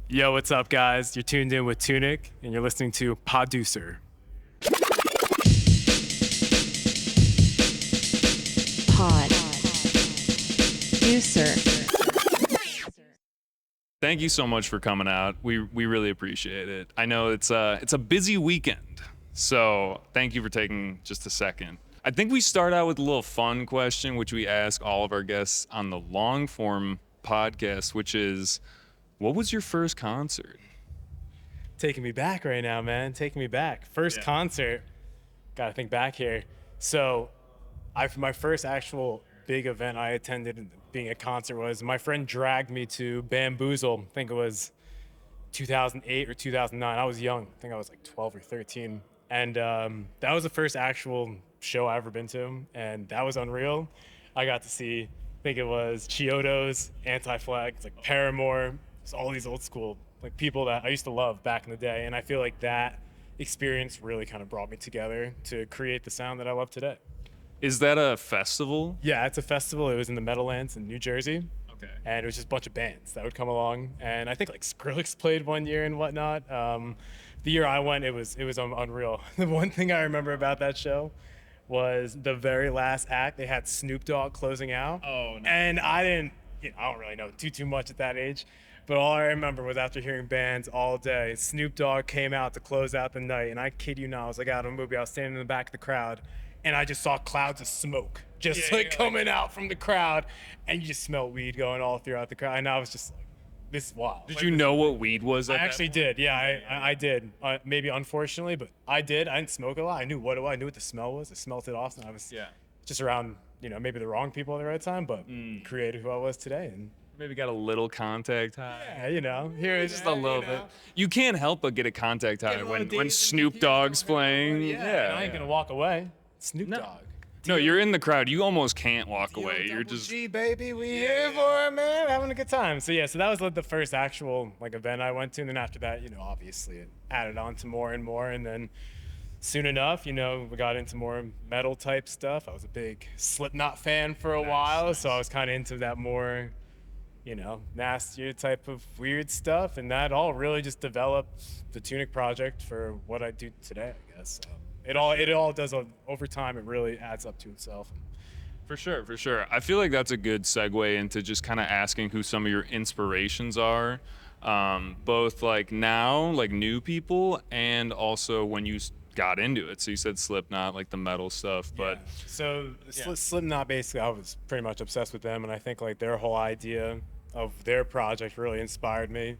Yo, what's up, guys? You're tuned in with Tunic, and you're listening to Poducer. Poducer. Thank you so much for coming out. We really appreciate it. I know it's a busy weekend, so thank you for taking just a second. I think we start out with a little fun question, which we ask all of our guests on the long form podcast, which is, what was your first concert? Taking me back right now, man. Taking me back. First concert. Gotta think back here. So, my first actual big event I attended being a concert was my friend dragged me to Bamboozle. I think it was 2008 or 2009. I was young. I think I was like 12 or 13. And that was the first actual show I ever been to. And that was unreal. I got to see, I think it was Chiodos, Anti-Flag, like Paramore, just all these old school like people that I used to love back in the day. And I feel like that experience really kind of brought me together to create the sound that I love today. Is that a festival? Yeah, it's a festival. It was in the Meadowlands in New Jersey. Okay. And it was just a bunch of bands that would come along. And I think like Skrillex played one year and whatnot. The year I went, it was unreal. The one thing I remember about that show was the very last act. They had Snoop Dogg closing out. Oh, no. And I don't really know too much at that age. But all I remember was after hearing bands all day, Snoop Dogg came out to close out the night. And I kid you not, I was like out of a movie. I was standing in the back of the crowd. And I just saw clouds of smoke just coming out from the crowd, and you just smell weed going all throughout the crowd. And I was just like, this is wild. Did you know what weed was? I actually did. Yeah, I did. Maybe unfortunately, but I did. I didn't smoke a lot. I knew what the smell was. I smelled it off, and I was just around, maybe the wrong people at the right time, but created who I was today. And Maybe got a little contact high. yeah, here it's Just a little bit. You can't help but get a contact high when Snoop Dogg's playing. Yeah, I ain't gonna walk away. Snoop Dogg. No, you're in the crowd. You almost can't walk away. You're just. G, baby, we here for it, man. Having a good time. So that was like the first actual event I went to, and then after that, obviously it added on to more and more, and then soon enough, we got into more metal type stuff. I was a big Slipknot fan for a while, so I was kind of into that more, nastier type of weird stuff, and that all really just developed the Tunic project for what I do today, I guess. So. It all does over time. It really adds up to itself. For sure. I feel like that's a good segue into just kind of asking who some of your inspirations are, both like now, like new people, and also when you got into it. So you said Slipknot, like the metal stuff, but Slipknot, basically, I was pretty much obsessed with them, and I think like their whole idea of their project really inspired me.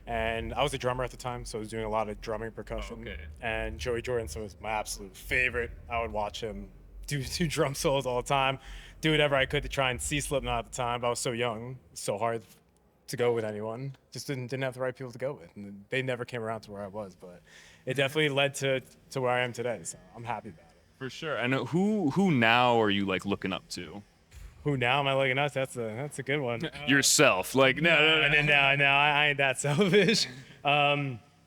And I was a drummer at the time, so I was doing a lot of drumming percussion. And Joey Jordan was my absolute favorite. I would watch him do drum solos all the time, do whatever I could to try and see Slipknot at the time. But I was so young, so hard to go with anyone. Just didn't have the right people to go with. And they never came around to where I was, but it definitely led to where I am today. So I'm happy about it. For sure. And who now are you like looking up to? Who now am I looking at? That's a good one. Yourself, like no, I ain't that selfish.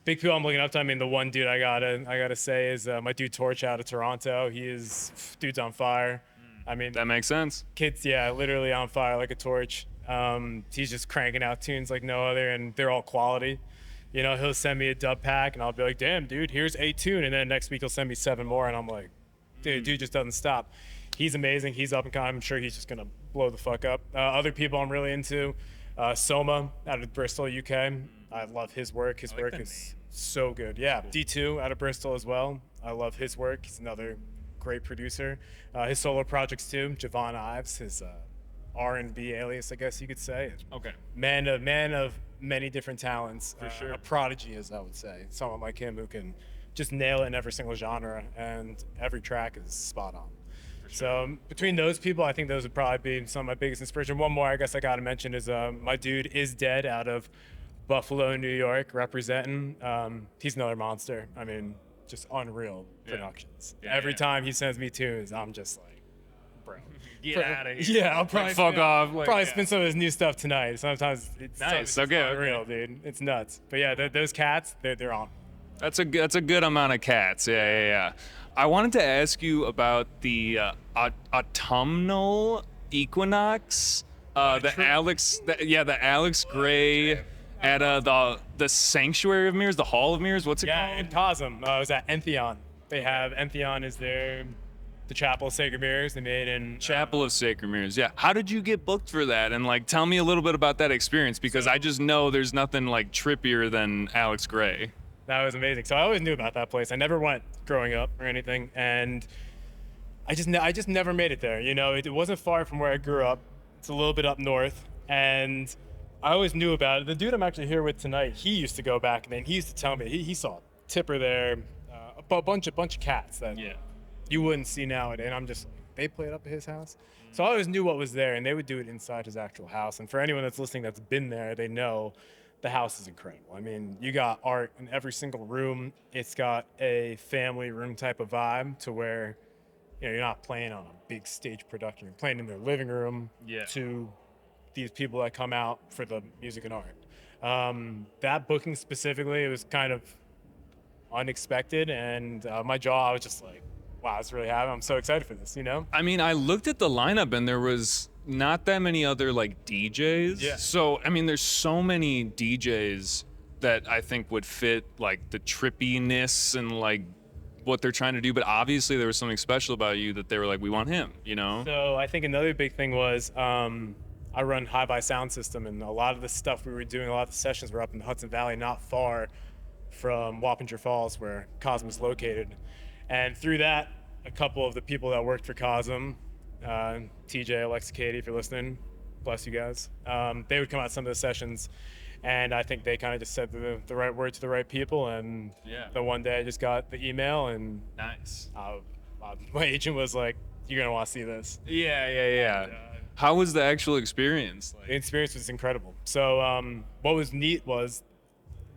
Big people I'm looking up to. I mean, the one dude I gotta say is my dude Torch out of Toronto. Dude's on fire. I mean, that makes sense. Kid's literally on fire like a torch. He's just cranking out tunes like no other, and they're all quality. He'll send me a dub pack, and I'll be like, damn, dude, here's a tune, and then next week he'll send me 7 more, and I'm like, dude just doesn't stop. He's amazing. He's up and coming. I'm sure he's just going to blow the fuck up. Other people I'm really into, Soma out of Bristol, UK. I love his work. His work is so good. Yeah, D2 out of Bristol as well. I love his work. He's another great producer. His solo projects too. Javon Ives, his R&B alias, I guess you could say. Okay. Man of many different talents. For sure. A prodigy, as I would say. Someone like him who can just nail it in every single genre, and every track is spot on. So between those people, I think those would probably be some of my biggest inspiration. One more I guess I got to mention is my dude Is Dead out of Buffalo, New York, representing. He's another monster. I mean, just unreal productions. Every time he sends me tunes, I'm just like, bro. Get out of here. Yeah, I'll probably fuck off. Probably spin some of his new stuff tonight. Sometimes it's nice. It's unreal, dude. It's nuts. But yeah, those cats, they're on. That's a good amount of cats. Yeah. I wanted to ask you about the Autumnal Equinox, the Alex Gray At the Sanctuary of Mirrors, the Hall of Mirrors. What's it Yeah, called? in Cosm. I was at Entheon. They have Entheon is the Chapel of Sacred Mirrors they made in Chapel of Sacred Mirrors. Yeah. How did you get booked for that? And like, tell me a little bit about that experience because I just know there's nothing like trippier than Alex Gray. That was amazing. So I always knew about that place. I never went growing up or anything, and I just never made it there. You know, it wasn't far from where I grew up. It's a little bit up north, and I always knew about it. The dude I'm actually here with tonight, he used to go back, and then he used to tell me he saw Tipper there, a bunch of cats that you wouldn't see nowadays. And I'm just they played up at his house, so I always knew what was there, and they would do it inside his actual house. And for anyone that's listening that's been there, they know the house is incredible. I mean, you got art in every single room. It's got a family room type of vibe to where, you know, you're not playing on a big stage production. You're playing in their living room to these people that come out for the music and art. That booking specifically, it was kind of unexpected, and my jaw, I was just like, wow, it's really happening. I'm so excited for this, you know? I mean, I looked at the lineup and there was not that many other like DJs. Yeah. So, I mean, there's so many DJs that I think would fit like the trippiness and like what they're trying to do. But obviously there was something special about you that they were like, we want him, you know? So I think another big thing was I run Hi-Fi Sound System, and a lot of the stuff we were doing, a lot of the sessions were up in the Hudson Valley, not far from Wappinger Falls, where Cosm is located. And through that, a couple of the people that worked for Cosm, TJ, Alexa, Katie, if you're listening, bless you guys. They would come out to some of the sessions, and I think they kind of just said the right word to the right people. And the one day I just got the email, and Nice. my agent was like, "You're gonna want to see this." Yeah. And, How was the actual experience? the experience was incredible. So what was neat was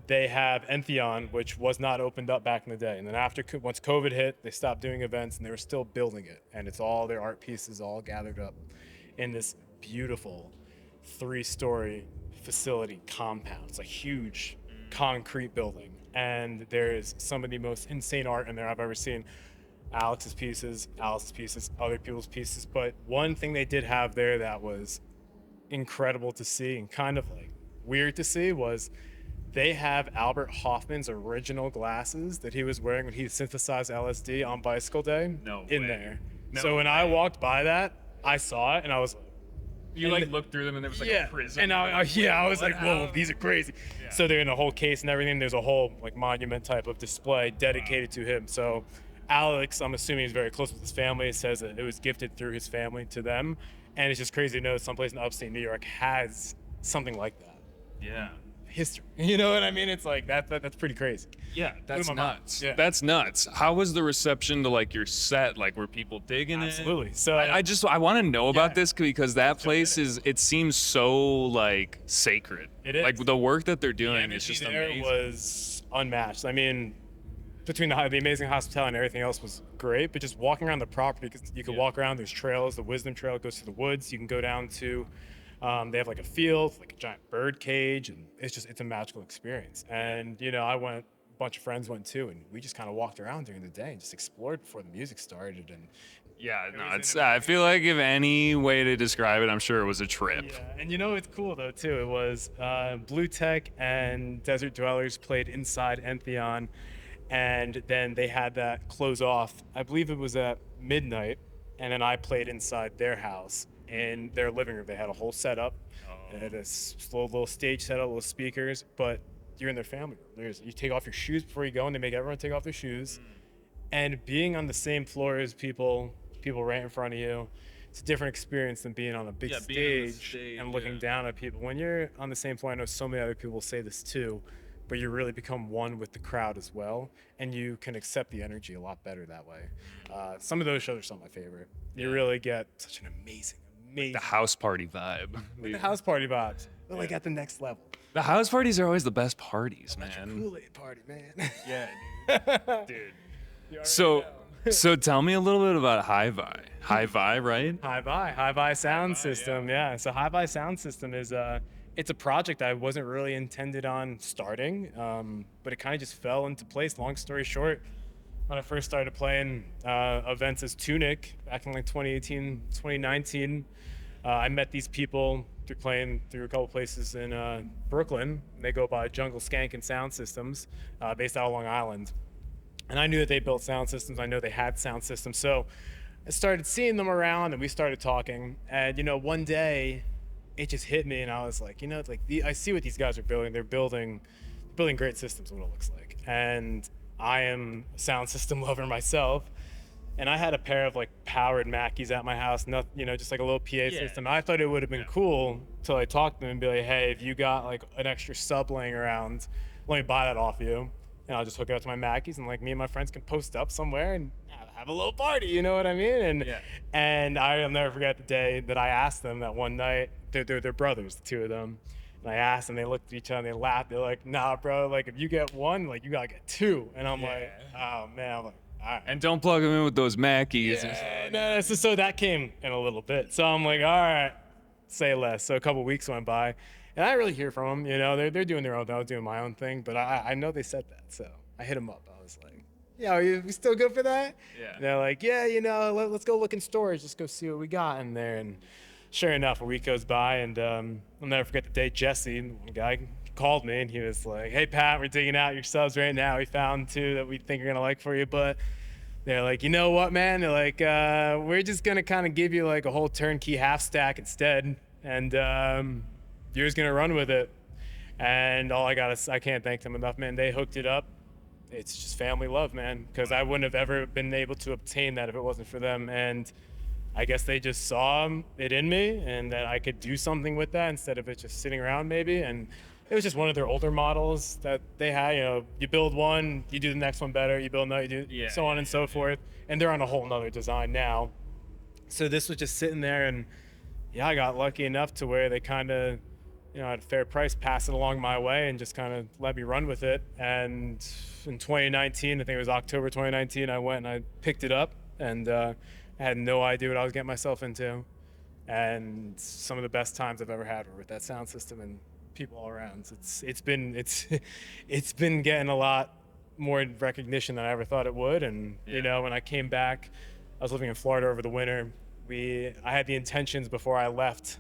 they have Entheon, which was not opened up back in the day. And then once COVID hit, they stopped doing events, and they were still building it. And it's all their art pieces all gathered up in this beautiful 3-story facility compound. It's a huge concrete building. And there's some of the most insane art in there I've ever seen. Alice's pieces, other people's pieces. But one thing they did have there that was incredible to see and kind of like weird to see was they have Albert Hoffman's original glasses that he was wearing when he synthesized LSD on Bicycle Day in there. So when I walked by that, I saw it and I was like, You like looked through them and there was like a prism. and I was like, whoa, these are crazy. Yeah. So they're in a whole case and everything. There's a whole like monument type of display dedicated to him. So Alex, I'm assuming he's very close with his family, says that it was gifted through his family to them. And it's just crazy to know someplace in upstate New York has something like that. Yeah. History. You know what I mean? It's like that's pretty crazy. Yeah, that's Blew my mind. nuts. Yeah. That's nuts. How was the reception to like your set? Like, were people digging Absolutely. it? So I want to know about Yeah. this because that place it seems so like sacred. It is. Like the work that they're the doing is energy just there amazing. was unmatched. I mean, between the amazing hospitality and everything else was great, but just walking around the property, because you can walk around, there's trails, the Wisdom Trail goes to the woods, you can go down to, they have like a field, like a giant bird cage, and it's a magical experience. And, you know, a bunch of friends went too, and we just kind of walked around during the day and just explored before the music started. And Yeah, no, was I feel like if any way to describe it, I'm sure it was a trip. yeah, and you know, it's cool though too. It was Blue Tech and Desert Dwellers played inside Entheon, and then they had that close off. I believe it was at midnight, and then I played inside their house in their living room. They had a whole setup. They had a little stage setup, little speakers, but you're in their family room. You take off your shoes before you go, and they make everyone take off their shoes. And being on the same floor as people right in front of you, it's a different experience than being on a big stage and looking down at people. When you're on the same floor, I know so many other people say this too, but you really become one with the crowd as well, and you can accept the energy a lot better that way. Some of those shows are some of my favorite. You really get such an amazing. The house party vibe. The house party vibes. They're like at the next level. The house parties are always the best parties, Like a man. Kool-Aid party, man. Yeah, dude. So tell me a little bit about Hi-Fi. Hi-Fi, right? Hi-Fi Sound System. Yeah. So Hi-Fi Sound System is it's a project I wasn't really intended on starting, but it kind of just fell into place. Long story short, when I first started playing events as Tunic back in like 2018, 2019, I met these people through playing through a couple places in Brooklyn. They go by Jungle Skank and Sound Systems, based out of Long Island. And I knew that they built sound systems. I know they had sound systems. So I started seeing them around, and we started talking. And one day, it just hit me, and I was like, I see what these guys are building. They're building great systems. What it looks like, and I am a sound system lover myself. And I had a pair of like powered Mackeys at my house, just like a little PA system. I thought it would have been cool to like talk to them and be like, hey, if you got like an extra sub laying around, let me buy that off you. And I'll just hook it up to my Mackeys, and like me and my friends can post up somewhere and have a little party, you know what I mean? And I'll never forget the day that I asked them that one night. They're brothers, the two of them. And I asked them, they looked at each other and they laughed. They're like, nah, bro, like if you get one, like you gotta get two. And I'm like, oh man, I'm like, all right. And don't plug them in with those Mackeys. No, so that came in a little bit. So I'm like, all right, say less. So a couple weeks went by, and I didn't really hear from them. They're doing their own thing. I was doing my own thing, but I know they said that. So I hit them up. I was like, yeah, are you still good for that? Yeah. And they're like, yeah, let's go look in storage. Let's go see what we got in there. And sure enough, a week goes by, and I'll never forget the day Jesse, one guy, called me, and he was like, hey, Pat, we're digging out your subs right now. We found two that we think are going to like for you, but they're like, you know what, man? They're like, we're just going to kind of give you like a whole turnkey half stack instead, and you're just going to run with it. And all I can't thank them enough, man. They hooked it up. It's just family love, man, because I wouldn't have ever been able to obtain that if it wasn't for them. And I guess they just saw it in me, and that I could do something with that instead of it just sitting around maybe. And it was just one of their older models that they had. You build one, you do the next one better, you build another, you do so on and so forth. And they're on a whole nother design now. So this was just sitting there, and I got lucky enough to where they kind of, at a fair price, pass it along my way and just kind of let me run with it. And in 2019, I think it was October 2019, I went and I picked it up, and I had no idea what I was getting myself into. And some of the best times I've ever had were with that sound system and people all around. It's been getting a lot more recognition than I ever thought it would. And when I came back, I was living in Florida over the winter. I had the intentions before I left.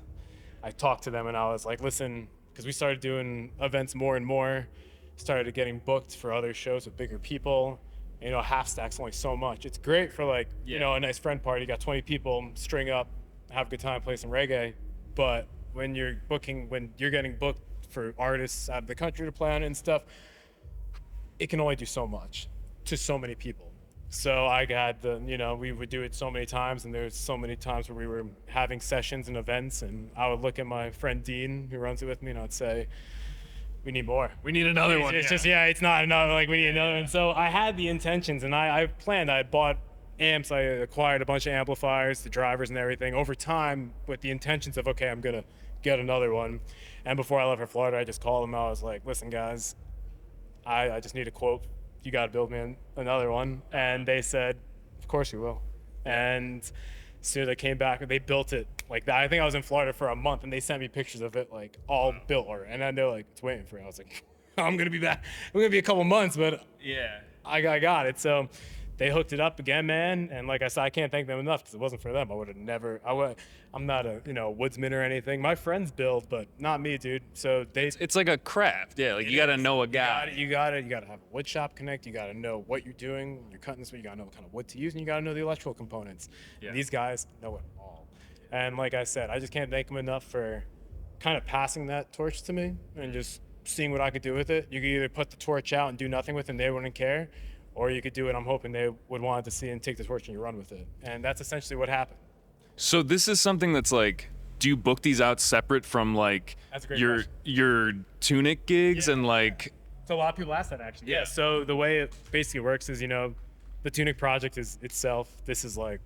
I talked to them and I was like, listen, because we started doing events more and more, started getting booked for other shows with bigger people. Half stack's only so much. It's great for like, a nice friend party, got 20 people, string up, have a good time, play some reggae. But when you're getting booked for artists out of the country to play on it and stuff, it can only do so much to so many people. So I got we would do it so many times, and there's so many times where we were having sessions and events, and I would look at my friend Dean, who runs it with me, and I'd say, we need more. We need another one. It's just, it's not enough. Like, we need another one. So I had the intentions, and I planned. I bought amps. I acquired a bunch of amplifiers, the drivers and everything over time with the intentions of, okay, I'm going to get another one. And before I left for Florida, I just called them. I was like, listen, guys, I just need a quote. You got to build me another one. And they said, of course you will. And as soon as I came back, they built it like that. I think I was in Florida for a month, and they sent me pictures of it like all built. And then they're like, it's waiting for you. I was like, I'm going to be back. I'm going to be a couple months, but I got it. So they hooked it up again, man. And like I said, I can't thank them enough, because it wasn't for them, I would have never. I'm not a woodsman or anything. My friends build, but not me, dude. So it's like a craft, like you got to know a guy. You got to have a wood shop connect. You got to know what you're doing when you're cutting this wood. You got to know what kind of wood to use, and you got to know the electrical components. And these guys know it all. And like I said, I just can't thank them enough for kind of passing that torch to me and just seeing what I could do with it. You could either put the torch out and do nothing with it, and they wouldn't care, or you could do it. I'm hoping they would want to see and take the torch and you run with it. And that's essentially what happened. So this is something that's like, do you book these out separate from like your Tunic gigs and like? So a lot of people ask that, actually. Yeah. So the way it basically works is, the Tunic project is itself. This is like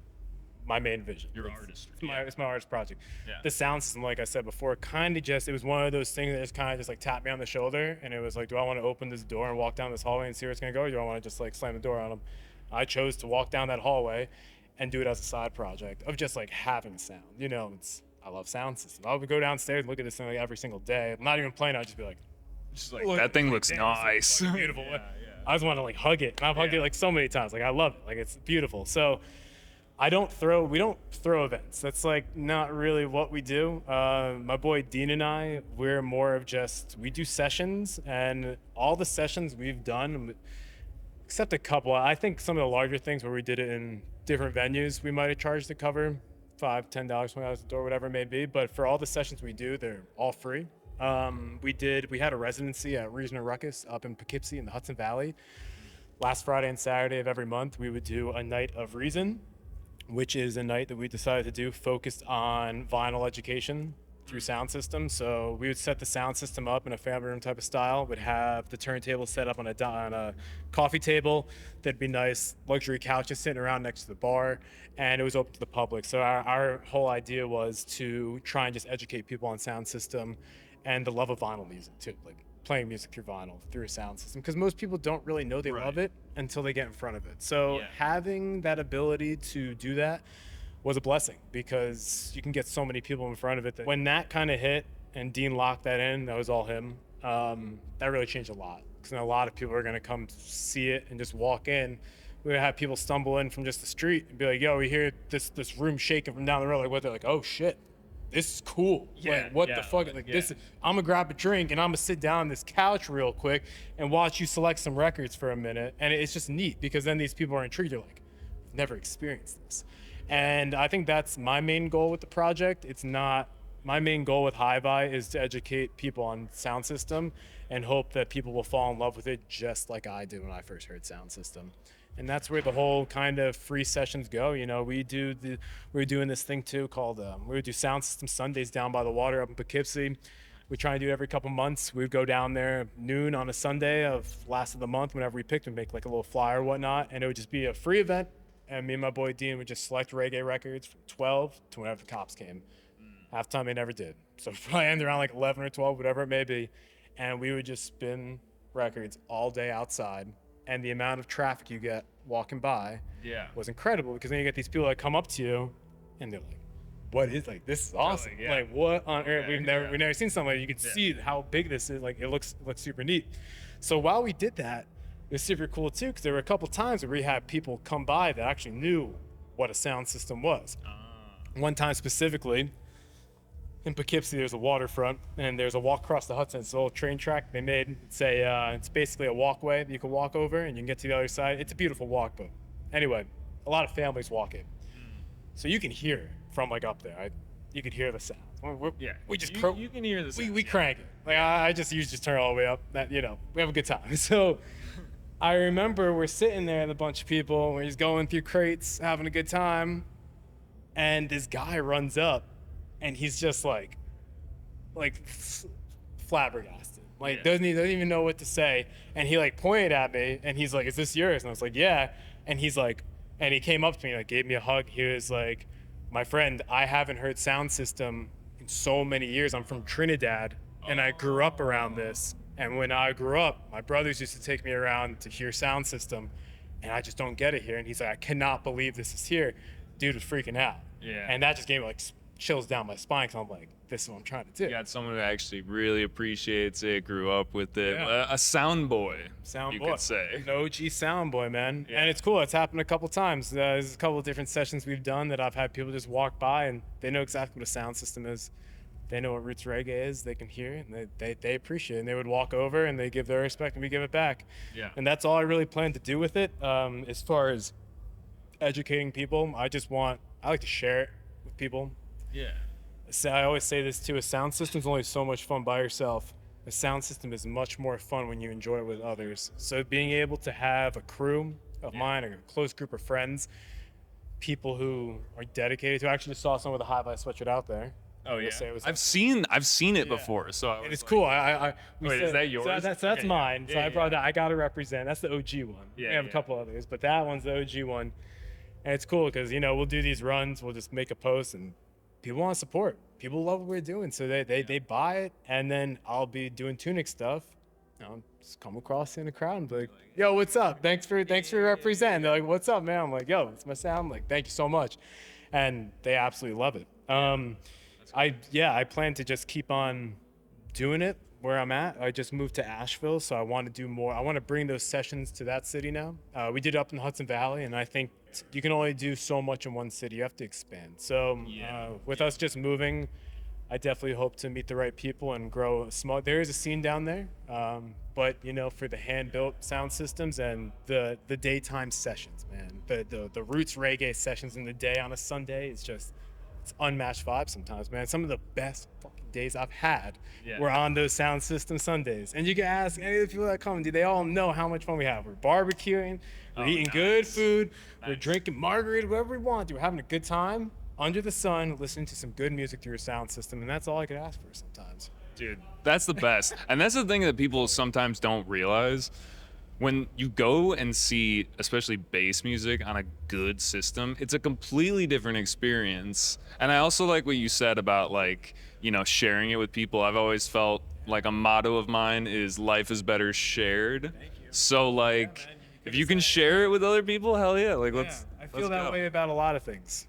my main vision. Your artist. It's my artist project. Yeah. The sound system, like I said before, it was one of those things that just kind of just like tapped me on the shoulder, and it was like, do I want to open this door and walk down this hallway and see where it's gonna go, or do I want to just like slam the door on them? I chose to walk down that hallway and do it as a side project of just like having sound. I love sound systems. I would go downstairs and look at this thing like every single day. I'm not even playing. I'd just be like, that thing looks nice. It's beautiful. I just want to like hug it, and I've hugged it like so many times. Like, I love it. Like, it's beautiful. So we don't throw events. That's like not really what we do. My boy Dean and I, we're more of just, we do sessions, and all the sessions we've done, except a couple, I think some of the larger things where we did it in different venues, we might have charged to cover $5, $10, $20 the door, whatever it may be. But for all the sessions we do, they're all free. We had a residency at Reason or Ruckus up in Poughkeepsie in the Hudson Valley. Last Friday and Saturday of every month, we would do a night of Reason, which is a night that we decided to do focused on vinyl education through sound system. So we would set the sound system up in a family room type of style, would have the turntable set up on a coffee table. There'd be nice luxury couches sitting around next to the bar, and it was open to the public. So our whole idea was to try and just educate people on sound system and the love of vinyl music too, like playing music through vinyl, through a sound system, because most people don't really know they love it until they get in front of it. So having that ability to do that was a blessing, because you can get so many people in front of it. That when that kind of hit and Dean locked that in, that was all him. That really changed a lot, because a lot of people are going to come see it and just walk in. We would have people stumble in from just the street and be like, yo, we hear this room shaking from down the road. Like, what? They're like, oh shit, this is cool. Like, what the fuck? Like, this, I'm gonna grab a drink and I'm gonna sit down on this couch real quick and watch you select some records for a minute. And it's just neat, because then these people are intrigued. They're like, I've never experienced this. And I think that's my main goal with the project. It's not, my main goal with Hi-Vi is to educate people on sound system and hope that people will fall in love with it just like I did when I first heard sound system. And that's where the whole kind of free sessions go. You know, we're doing this thing too called, we would do sound system Sundays down by the water up in Poughkeepsie. We try and do it every couple months. We would go down there noon on a Sunday of last of the month, whenever we picked, and make like a little flyer or whatnot. And it would just be a free event. And me and my boy Dean would just select reggae records from 12 to whenever the cops came. Halftime they never did. So probably end around like 11 or 12, whatever it may be. And we would just spin records all day outside. And the amount of traffic you get walking by was incredible, because then you get these people that come up to you and they're like, what is, like, this is awesome. Like, what on earth? We've never seen something. You could see how big this is. Like, it looks super neat. So while we did that, it was super cool too, because there were a couple times where we had people come by that actually knew what a sound system was. One time specifically, in Poughkeepsie, there's a waterfront, and there's a walk across the Hudson. It's a little train track they made. It's basically a walkway that you can walk over, and you can get to the other side. It's a beautiful walk, but anyway, a lot of families walk in. So you can hear it from like up there. You can hear the sound. We just you can hear the sound. We crank it. Like I just usually just turn it all the way up. That, you know, we have a good time. So I remember we're sitting there with a bunch of people. We're just going through crates, having a good time, and this guy runs up, and he's just like flabbergasted. Like doesn't even know what to say. And he like pointed at me, and he's like, "Is this yours?" And I was like, "Yeah." And he's like, and he came up to me, like gave me a hug. He was like, "My friend, I haven't heard sound system in so many years. I'm from Trinidad, and I grew up around this. And when I grew up, my brothers used to take me around to hear sound system, and I just don't get it here." And he's like, "I cannot believe this is here." Dude was freaking out. Yeah. And that just gave me like chills down my spine, because I'm like, this is what I'm trying to do. You got someone who actually really appreciates it, grew up with it. A sound boy, you could say. An OG sound boy, man. And it's cool. It's happened a couple times. There's a couple of different sessions we've done that I've had people just walk by, and they know exactly what a sound system is. They know what roots reggae is. They can hear it, and they appreciate it. And they would walk over, and they give their respect, and we give it back. Yeah. And that's all I really plan to do with it. As far as educating people, I like to share it with people. Yeah. I always say this too, a sound system's only so much fun by yourself. A sound system is much more fun when you enjoy it with others. So being able to have a crew of mine, or a close group of friends, people who are dedicated to, I actually just saw some of the Hi-Vi sweatshirt out there. Oh yeah, I've seen it before, so and it's cool. Wait, is that yours? So that's mine. So I brought that. I gotta represent. That's the OG one. We have a couple others, but that one's the OG one, and it's cool because we'll do these runs. We'll just make a post, and people want to support. People love what we're doing, so they buy it, and then I'll be doing Tunic stuff. I'll just come across in the crowd and be like, "Yo, what's up? Thanks for representing." They're like, "What's up, man?" I'm like, "Yo, it's my sound." I'm like, "Thank you so much," and they absolutely love it. I plan to just keep on doing it where I'm at. I just moved to Asheville, so I want to do more. I want to bring those sessions to that city now. We did it up in the Hudson Valley, and I think you can only do so much in one city. You have to expand. So with us just moving, I definitely hope to meet the right people and grow small. There is a scene down there, but for the hand-built sound systems and the daytime sessions, man, the roots reggae sessions in the day on a Sunday is just it's unmatched vibe sometimes, man. Some of the best fucking days I've had were on those sound system Sundays. And you can ask any of the people that come, dude, they all know how much fun we have. We're barbecuing, we're eating good food, we're drinking margarita, whatever we want. We're having a good time under the sun, listening to some good music through your sound system, and that's all I could ask for sometimes. Dude, that's the best. And that's the thing that people sometimes don't realize. When you go and see, especially bass music on a good system, it's a completely different experience. And I also like what you said about sharing it with people. I've always felt like a motto of mine is life is better shared. So if you can share it with other people, hell yeah. I feel that way about a lot of things.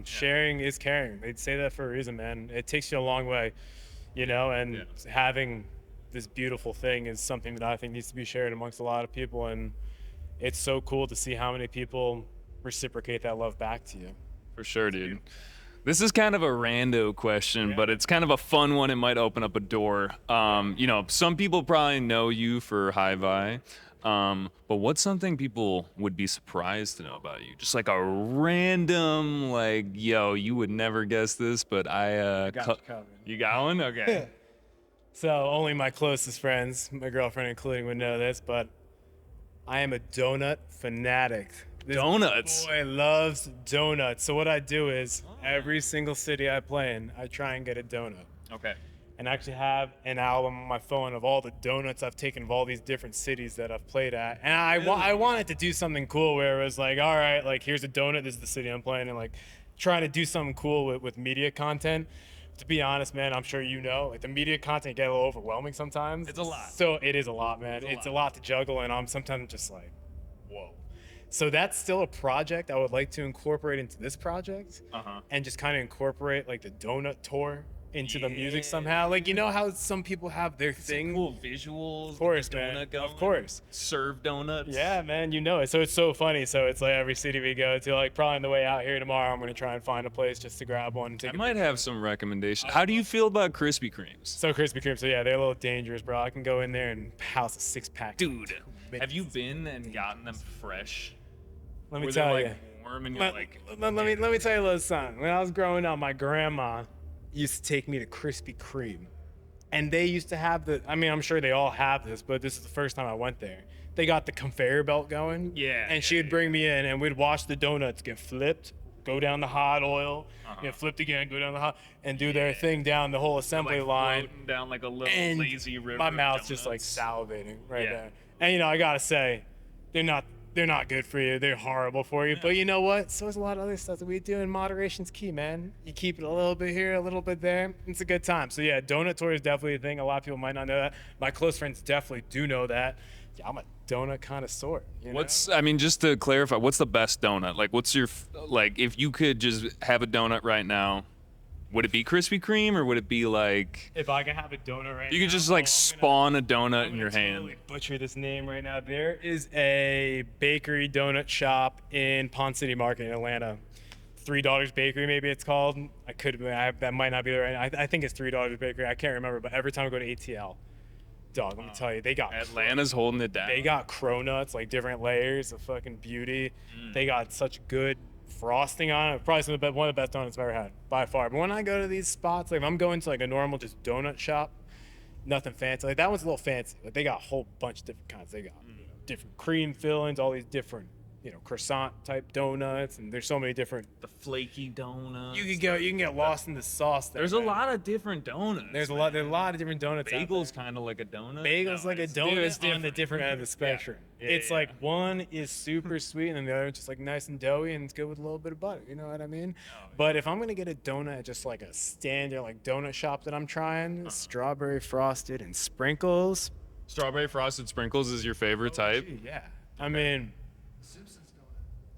Sharing is caring. They'd say that for a reason, man. It takes you a long way, and having this beautiful thing is something that I think needs to be shared amongst a lot of people, and it's so cool to see how many people reciprocate that love back to you. For sure, dude. This is kind of a rando question, but it's kind of a fun one. It might open up a door. Some people probably know you for Hi-Vi, but what's something people would be surprised to know about you? Just like a random, yo, you would never guess this, but I got you covered. You got one? Okay. So only my closest friends, my girlfriend including, would know this, but I am a donut fanatic. This Donuts? boy loves donuts. So what I do is every single city I play in, I try and get a donut. Okay. And I actually have an album on my phone of all the donuts I've taken of all these different cities that I've played at. And I wanted to do something cool where it was all right, here's a donut, this is the city I'm playing in, trying to do something cool with media content. To be honest, man, I'm sure the media content get a little overwhelming sometimes. It's a lot. So it is a lot, man. It's a lot to juggle, and I'm sometimes just whoa. So that's still a project I would like to incorporate into this project, and just kind of incorporate the donut tour into the music somehow. How some people have their thing. Some cool visuals. Of course, donut man. Going. Of course. Serve donuts. Yeah, man, it. So it's so funny. So it's every city we go to, probably on the way out here tomorrow, I'm going to try and find a place just to grab one. I might have some recommendations. How do you feel about Krispy Kremes? So Krispy Kreme, they're a little dangerous, bro. I can go in there and house a 6-pack. Dude, have you been and gotten them fresh? Let me tell you. Warm and you're let me tell you a little something. When I was growing up, my grandma used to take me to Krispy Kreme, and they used to have I'm sure they all have this, but this is the first time I went there. They got the conveyor belt going, and she would bring me in, and we'd watch the donuts get flipped, go down the hot oil, get flipped again, go down the hot, and do their thing down the whole assembly line. Down like a little and lazy river. My mouth's just salivating right there. And I gotta say, they're not good for you. They're horrible for you. But you know what? So is a lot of other stuff that we do, and moderation's key, man. You keep it a little bit here, a little bit there. It's a good time. So yeah, donut tour is definitely a thing. A lot of people might not know that. My close friends definitely do know that. Yeah, I'm a donut connoisseur. Just to clarify, what's the best donut? What's your, if you could just have a donut right now, would it be Krispy Kreme, or would it be if I could have a donut right now? You could just spawn a donut in your hand. Totally butcher this name right now. There is a bakery donut shop in Pond City Market in Atlanta. $3 Bakery, maybe it's called. That might not be right. I think it's $3 Bakery. I can't remember, but every time I go to ATL, dog, let me tell you, they got Atlanta's holding it down. They got cronuts, different layers of fucking beauty. They got such good frosting on it. Probably one of the best donuts I've ever had by far. But when I go to these spots, if I'm going to a normal just donut shop, nothing fancy. That one's a little fancy. They got a whole bunch of different kinds. They got different cream fillings, all these different croissant type donuts, and there's so many different. The flaky donuts. You can get lost in the sauce. There's a lot of different donuts. There's a lot of different donuts. Bagel's kind of like a donut. Bagel's like a donut on the different end of the spectrum. It's one is super sweet, and then the other is just nice and doughy, and it's good with a little bit of butter. You know what I mean? But if I'm gonna get a donut at just a standard donut shop that I'm trying, strawberry frosted and sprinkles. Strawberry frosted sprinkles is your favorite type? Gee, yeah. I mean.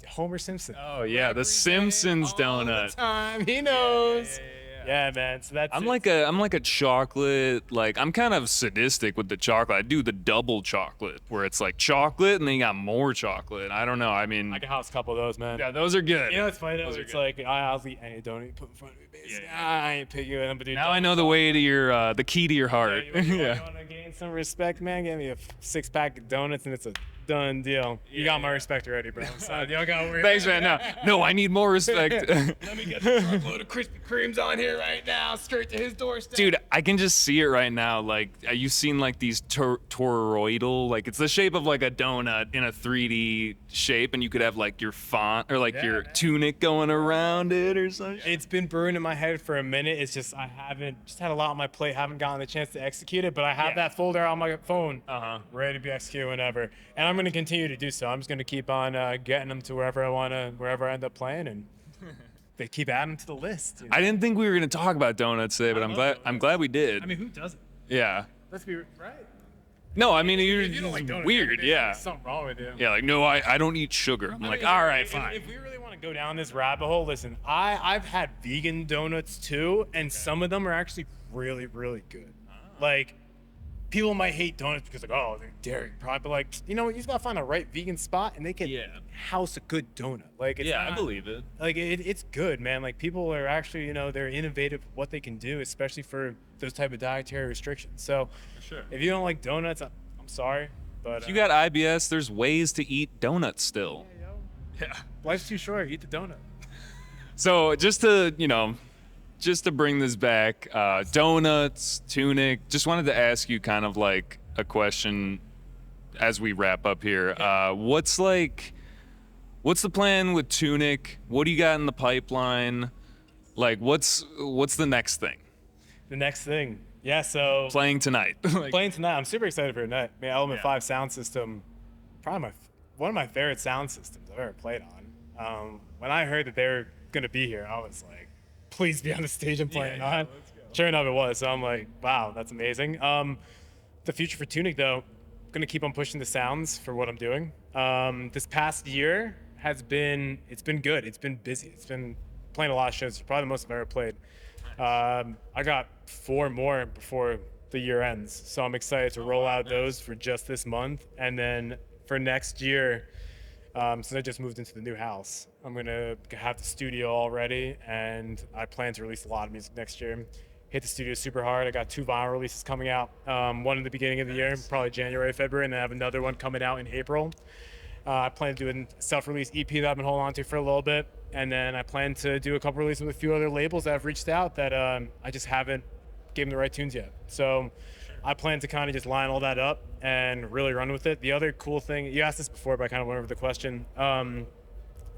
Homer Simpson. Oh yeah, the Simpsons donut. All the time. He knows. Yeah, man. So that's I'm like a chocolate, like I'm kind of sadistic with the chocolate. I do the double chocolate where it's like chocolate and then you got more chocolate. I don't know. I mean, I can house a couple of those, man. yeah, those are good. You know what's funny though? Those are It's good. like I'll eat any donut you put in front of me. Basically. I ain't picky with them, but dude, Now I know the way to your, the key to your heart. You want to gain some respect, man? Give me a 6-pack of donuts and it's a done deal. You got my respect already, bro. So you don't gotta worry. Thanks, man. No, I need more respect. Let me get the truckload of Krispy Kremes on here right now, straight to his doorstep. Dude, I can just see it right now. Like, you've seen like these toroidal, like it's the shape of like a donut in a 3D shape, and you could have like your font or like your tunic going around it or something. It's been brewing in my head for a minute. It's just I haven't just had a lot on my plate. Haven't gotten the chance to execute it, but I have that folder on my phone, ready to be executed whenever. And I'm gonna continue to do so. I'm just gonna keep on getting them to wherever I end up playing, and they keep adding to the list. You know? I didn't think we were gonna talk about donuts today, but I'm glad we did. I mean, who doesn't? Yeah. Let's be right. No, I mean If you don't like it's donuts, weird. there's Yeah. something wrong with you. Yeah. Like, no, I don't eat sugar. I'm like, all right, fine. If we really want to go down this rabbit hole, listen, I've had vegan donuts too, and some of them are actually really, really good. Like, people might hate donuts because like, oh, they're dairy product, but like, you know, you just gotta find the right vegan spot, and they can house a good donut. Like, it's Yeah, not, I believe it. Like, it's good, man. Like, people are actually, you know, they're innovative with what they can do, especially for those type of dietary restrictions. So, Sure. if you don't like donuts, I'm sorry, but If you got IBS, there's ways to eat donuts still. Yeah. life's too short. Eat the donut. So just to bring this back, donuts, Tunic. Just wanted to ask you kind of like a question as we wrap up here. What's the plan with Tunic? What do you got in the pipeline? Like, what's the next thing? The next thing, yeah. So Playing tonight. Like, playing tonight. I'm super excited for tonight. I mean, Element 5 sound system, probably one of my favorite sound systems I've ever played on. When I heard that they were gonna be here, I was like, please be on the stage and playing on. let's go. Sure enough, it was. So I'm like, wow, that's amazing. The future for Tunic, though, gonna keep on pushing the sounds for what I'm doing. This past year it's been good. It's been busy. It's been playing a lot of shows. Probably the most I've ever played. I got 4 more before the year ends, so I'm excited to roll out those for just this month, and then for next year. Since I just moved into the new house, I'm gonna have the studio all ready, and I plan to release a lot of music next year. Hit the studio super hard. I got 2 vinyl releases coming out. One in the beginning of the year, probably January, February, and then I have another one coming out in April. I plan to do a self-release EP that I've been holding on to for a little bit, and then I plan to do a couple releases with a few other labels that have reached out that I just haven't given the right tunes yet. So I plan to kind of just line all that up and really run with it. The other cool thing, you asked this before, but I kind of went over the question.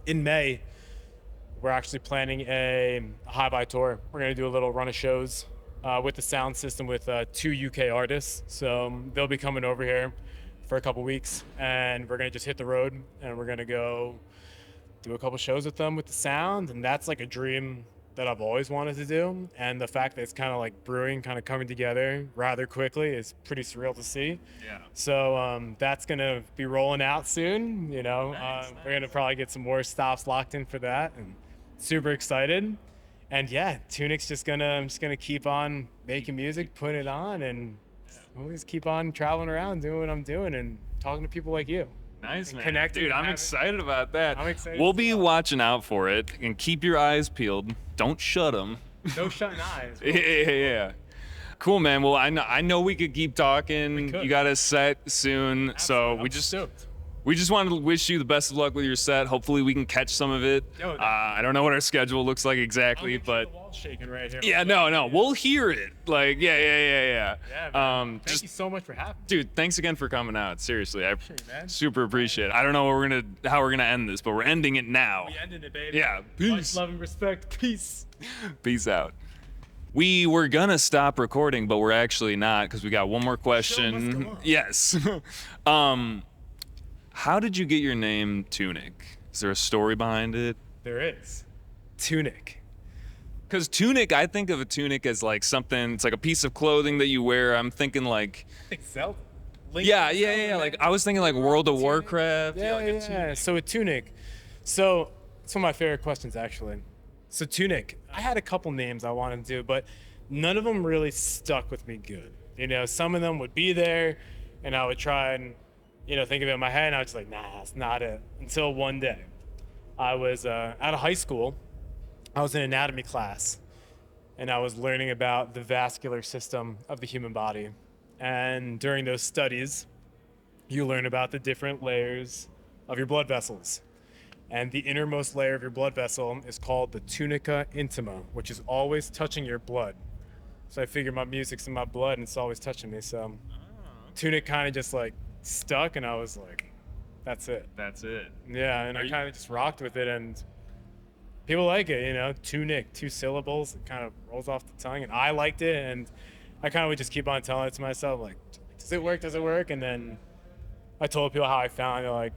In May, we're actually planning a hi-fi tour. We're going to do a little run of shows with the sound system with 2 UK artists. So they'll be coming over here for a couple weeks, and we're going to just hit the road, and we're going to go do a couple shows with them with the sound. And that's like a dream that I've always wanted to do, and the fact that it's kind of like brewing, kind of coming together rather quickly is pretty surreal to see. Yeah. So that's gonna be rolling out soon. You know, we're gonna probably get some more stops locked in for that, and super excited. And yeah, Tunic's I'm just gonna keep on making music, putting it on, and always keep on traveling around, doing what I'm doing, and talking to people like you. Nice, man. Connecting Dude, and I'm having- excited about that. I'm excited We'll as be well. watching out for it, and keep your eyes peeled. Don't shut them. No shutting eyes. Yeah. Cool, man. Well, I know we could keep talking. could. You got a set soon, so I'm we just stoked. wanted to wish you the best of luck with your set. Hopefully, we can catch some of it. Yo, I don't know what our schedule looks like exactly, I'll get but the wall shaking right here. yeah, no, we'll hear it. Like, yeah. Yeah, man. Thank Just you so much for having me. dude, thanks again for coming out. Seriously, I Appreciate it, man. super appreciate it. I don't know how we're gonna end this, but we're ending it now. We ended it, baby. Yeah, Much peace. love and respect. Peace. Peace out. We were gonna stop recording, but we're actually not because we got one more question. must go on. Yes. How did you get your name Tunic? Is there a story behind it? There is. Tunic. Because Tunic, I think of a tunic as like something. It's like a piece of clothing that you wear. I'm thinking like, Zelda. Link yeah. to Zelda, Like man. I was thinking like World of Tunic. Warcraft. Yeah, like a yeah. tunic. So a tunic. So it's one of my favorite questions actually. So Tunic, I had a couple names I wanted to do, but none of them really stuck with me good. You know, some of them would be there, and I would try and, think of it in my head, and I was just like, nah, that's not it. Until one day, I was out of high school. I was in anatomy class, and I was learning about the vascular system of the human body. And during those studies, you learn about the different layers of your blood vessels. And the innermost layer of your blood vessel is called the tunica intima, which is always touching your blood. So I figure my music's in my blood and it's always touching me. So Tunic kind of just like stuck, and I was like, that's it. That's it. Yeah, and I kind of just rocked with it, and people like it, Tunic, 2 syllables, it kind of rolls off the tongue, and I liked it, and I kind of would just keep on telling it to myself, like, does it work, and then I told people how I found it, they're like,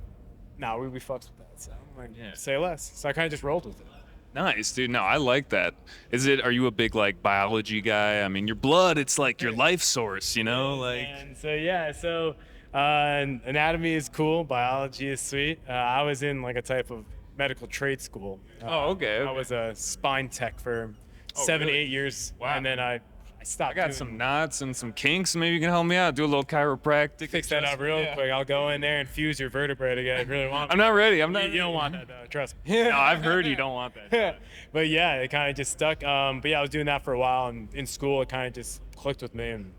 nah, we fucks with that, so I'm like, say less. So I kind of just rolled with it. Nice, dude. No, I like that. Are you a big like biology guy? I mean, your blood, it's like your life source, like. And so anatomy is cool, biology is sweet. I was in like a type of medical trade school. Okay. I was a spine tech for 7, really? 8 years. Wow. And then I stopped. I got some knots and some kinks. Maybe you can help me out. Do a little chiropractic. Fix that up real quick. I'll go in there and fuse your vertebrae together if you really want. I'm not ready. I'm not. You don't want that, though. Trust me. No, I've heard you don't want that. But yeah, it kind of just stuck. But yeah, I was doing that for a while, and in school, it kind of just clicked with me, and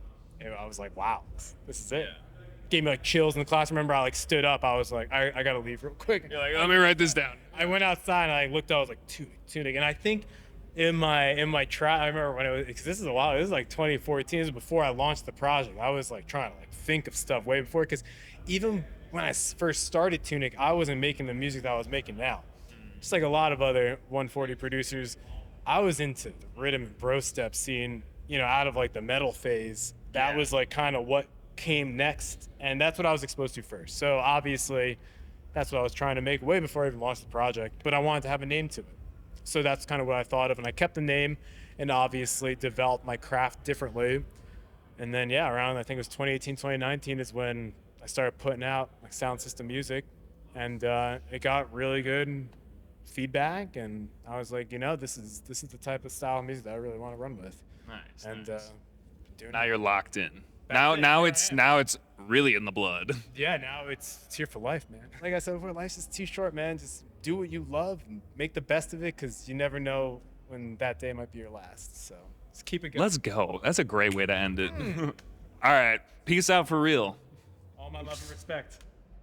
I was like, wow, this is it. Gave me like chills in the class. Remember, I like stood up. I was like, I gotta leave real quick. You're like, let me write this down. I went outside and I looked. I was like, Tunic, and I think in my track, I remember when it was, because this is a while. This is like 2014. This is before I launched the project. I was like trying to like think of stuff way before, because even when I first started Tunic, I wasn't making the music that I was making now. Just like a lot of other 140 producers, I was into the rhythm and bro step scene. Out of like the metal phase. That was like kind of what came next, and that's what I was exposed to first. So obviously, that's what I was trying to make way before I even launched the project. But I wanted to have a name to it. So that's kind of what I thought of, and I kept the name and obviously developed my craft differently. And then, around, I think it was 2018, 2019 is when I started putting out like sound system music, and it got really good feedback, and I was like, this is the type of style of music that I really want to run with. Nice. And now you're locked in. Now it's really in the blood. Yeah, now it's here for life, man. Like I said before, life's just too short, man. Just do what you love and make the best of it, because you never know when that day might be your last. So just keep it going. Let's go. That's a great way to end it. All right. Peace out for real. All my love and respect.